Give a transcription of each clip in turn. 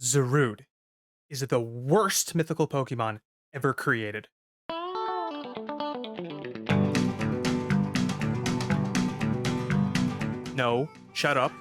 Zarude is the worst mythical Pokemon ever created. No, shut up.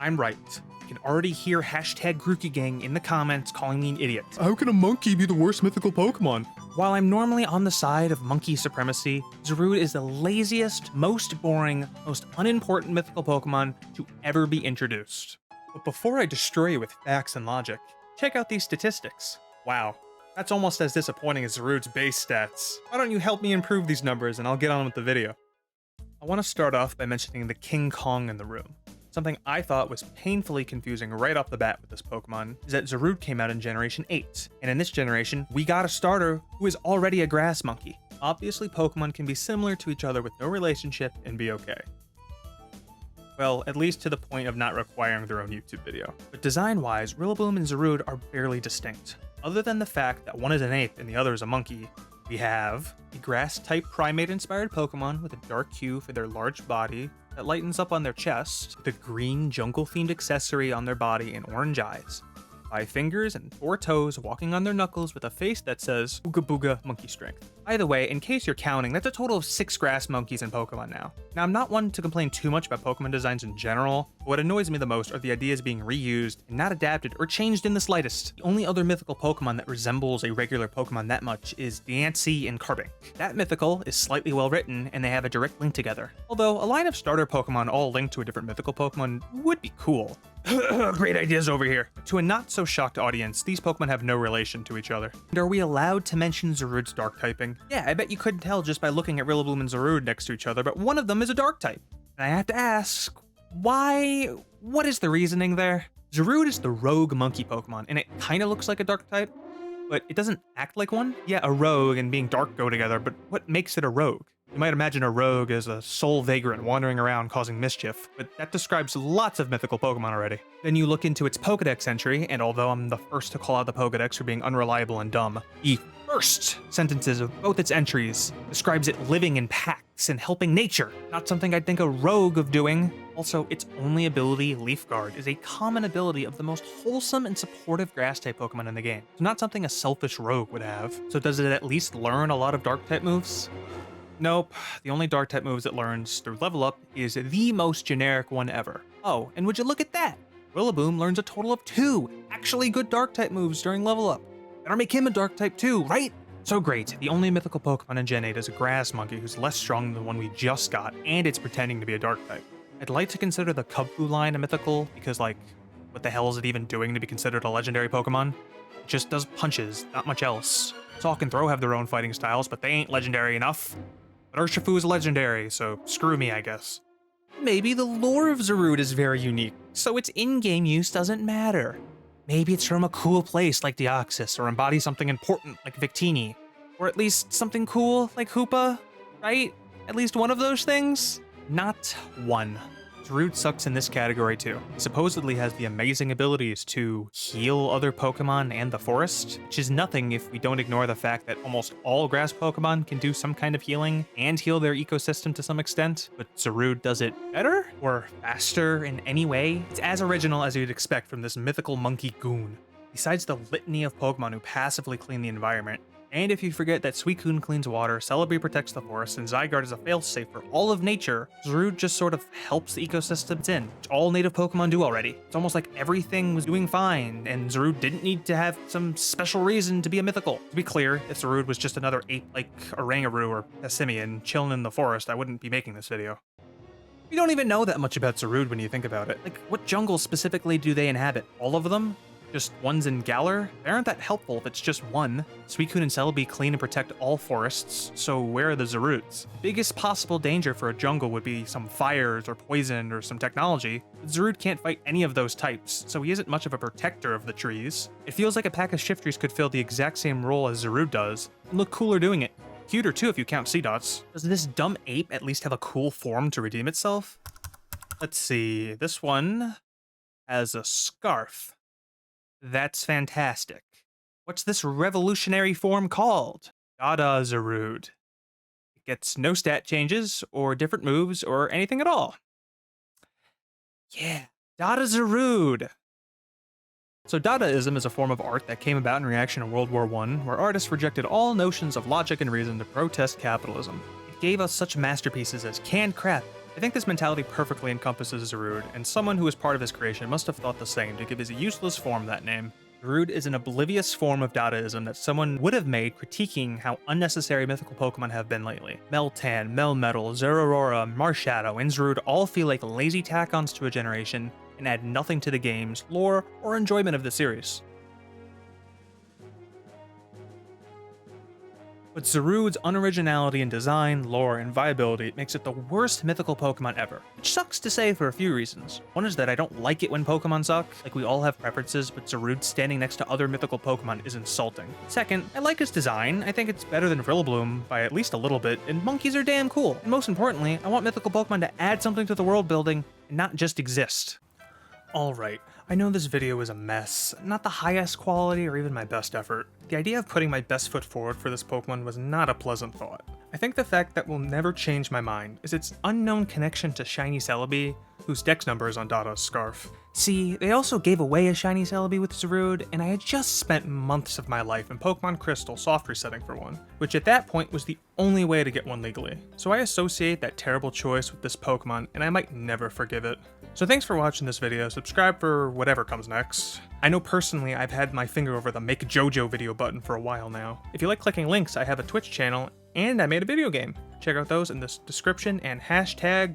I'm right. I can already hear hashtag Grookey Gang in the comments calling me an idiot. How can a monkey be the worst mythical Pokemon? While I'm normally on the side of monkey supremacy, Zarude is the laziest, most boring, most unimportant mythical Pokemon to ever be introduced. But before I destroy you with facts and logic, check out these statistics. Wow, that's almost as disappointing as Zarude's base stats. Why don't you help me improve these numbers and I'll get on with the video. I want to start off by mentioning the King Kong in the room. Something I thought was painfully confusing right off the bat with this Pokemon is that Zarude came out in Generation 8, and in this generation, we got a starter who is already a grass monkey. Obviously, Pokemon can be similar to each other with no relationship and be okay. Well, at least to the point of not requiring their own YouTube video. But design-wise, Rillaboom and Zarude are barely distinct. Other than the fact that one is an ape and the other is a monkey, we have a grass-type primate-inspired Pokemon with a dark hue for their large body that lightens up on their chest, with a green jungle-themed accessory on their body and orange eyes. 5 fingers and 4 toes walking on their knuckles with a face that says Ooga Booga Monkey Strength. By the way, in case you're counting, that's a total of 6 grass monkeys in Pokemon now. Now, I'm not one to complain too much about Pokemon designs in general, but what annoys me the most are the ideas being reused and not adapted or changed in the slightest. The only other mythical Pokemon that resembles a regular Pokemon that much is Diancie and Carbink. That mythical is slightly well written and they have a direct link together. Although, a line of starter Pokemon all linked to a different mythical Pokemon would be cool. Great ideas over here. To a not-so-shocked audience, these Pokemon have no relation to each other. And are we allowed to mention Zarude's dark typing? Yeah, I bet you couldn't tell just by looking at Rillaboom and Zarude next to each other, but one of them is a dark type. And I have to ask, why? What is the reasoning there? Zarude is the rogue monkey Pokemon, and it kinda looks like a dark type, but it doesn't act like one. Yeah, a rogue and being dark go together, but what makes it a rogue? You might imagine a rogue as a sole vagrant wandering around causing mischief, but that describes lots of mythical Pokemon already. Then you look into its Pokedex entry, and although I'm the first to call out the Pokedex for being unreliable and dumb, the first sentences of both its entries describes it living in packs and helping nature, not something I'd think a rogue of doing. Also, its only ability, Leaf Guard, is a common ability of the most wholesome and supportive grass-type Pokemon in the game. So not something a selfish rogue would have. So does it at least learn a lot of dark-type moves? Nope, the only dark-type moves it learns through level up is the most generic one ever. Oh, and would you look at that? Rillaboom learns a total of 2 actually good dark-type moves during level up. Better make him a dark-type too, right? So great, the only mythical Pokemon in Gen 8 is a grass monkey who's less strong than the one we just got, and it's pretending to be a dark-type. I'd like to consider the Kubfu line a mythical, because like, what the hell is it even doing to be considered a legendary Pokemon? It just does punches, not much else. Talk and Throw have their own fighting styles, but they ain't legendary enough. But Urshifu is legendary, so screw me, I guess. Maybe the lore of Zarude is very unique, so its in-game use doesn't matter. Maybe it's from a cool place like Deoxys, or embodies something important like Victini. Or at least something cool like Hoopa, right? At least one of those things? Not one. Zarude sucks in this category too. He supposedly has the amazing abilities to heal other Pokemon and the forest, which is nothing if we don't ignore the fact that almost all grass Pokemon can do some kind of healing and heal their ecosystem to some extent, but Zarude does it better or faster in any way. It's as original as you'd expect from this mythical monkey goon. Besides the litany of Pokemon who passively clean the environment, and if you forget that Suicune cleans water, Celebi protects the forest, and Zygarde is a failsafe for all of nature, Zarude just sort of helps the ecosystem it's in, which all native Pokemon do already. It's almost like everything was doing fine, and Zarude didn't need to have some special reason to be a mythical. To be clear, if Zarude was just another ape like Oranguru or Passimian chilling in the forest, I wouldn't be making this video. We don't even know that much about Zarude when you think about it. Like, what jungles specifically do they inhabit? All of them? Just ones in Galar? They aren't that helpful if it's just one. Suicune and Celebi clean and protect all forests, so where are the Zarudes? Biggest possible danger for a jungle would be some fires or poison or some technology, but Zarude can't fight any of those types, so he isn't much of a protector of the trees. It feels like a pack of Shiftries could fill the exact same role as Zarude does, and look cooler doing it. Cuter too if you count Seedots. Does this dumb ape at least have a cool form to redeem itself? Let's see, this one has a scarf. That's fantastic. What's this revolutionary form called? Dada Zarude. It gets no stat changes, or different moves, or anything at all. Yeah, Dada Zarude. So Dadaism is a form of art that came about in reaction to World War I, where artists rejected all notions of logic and reason to protest capitalism. It gave us such masterpieces as canned crap. I think this mentality perfectly encompasses Zarude, and someone who was part of his creation must have thought the same to give his useless form that name. Zarude is an oblivious form of Dadaism that someone would have made critiquing how unnecessary mythical Pokemon have been lately. Meltan, Melmetal, Zeraora, Marshadow, and Zarude all feel like lazy tack-ons to a generation and add nothing to the game's lore or enjoyment of the series. But Zarude's unoriginality in design, lore, and viability makes it the worst mythical Pokemon ever, which sucks to say for a few reasons. One is that I don't like it when Pokemon suck, like we all have preferences, but Zarude standing next to other mythical Pokemon is insulting. Second, I like its design, I think it's better than Rillaboom by at least a little bit, and monkeys are damn cool. And most importantly, I want mythical Pokemon to add something to the world building and not just exist. Alright, I know this video is a mess, not the highest quality or even my best effort. The idea of putting my best foot forward for this Pokemon was not a pleasant thought. I think the fact that will never change my mind is its unknown connection to Shiny Celebi, whose dex number is on Dada's scarf. See, they also gave away a Shiny Celebi with Zarude, and I had just spent months of my life in Pokemon Crystal soft resetting for one, which at that point was the only way to get one legally. So I associate that terrible choice with this Pokemon, and I might never forgive it. So thanks for watching this video, subscribe for whatever comes next. I know personally I've had my finger over the Make JoJo video button for a while now. If you like clicking links, I have a Twitch channel, and I made a video game. Check out those in the description and hashtag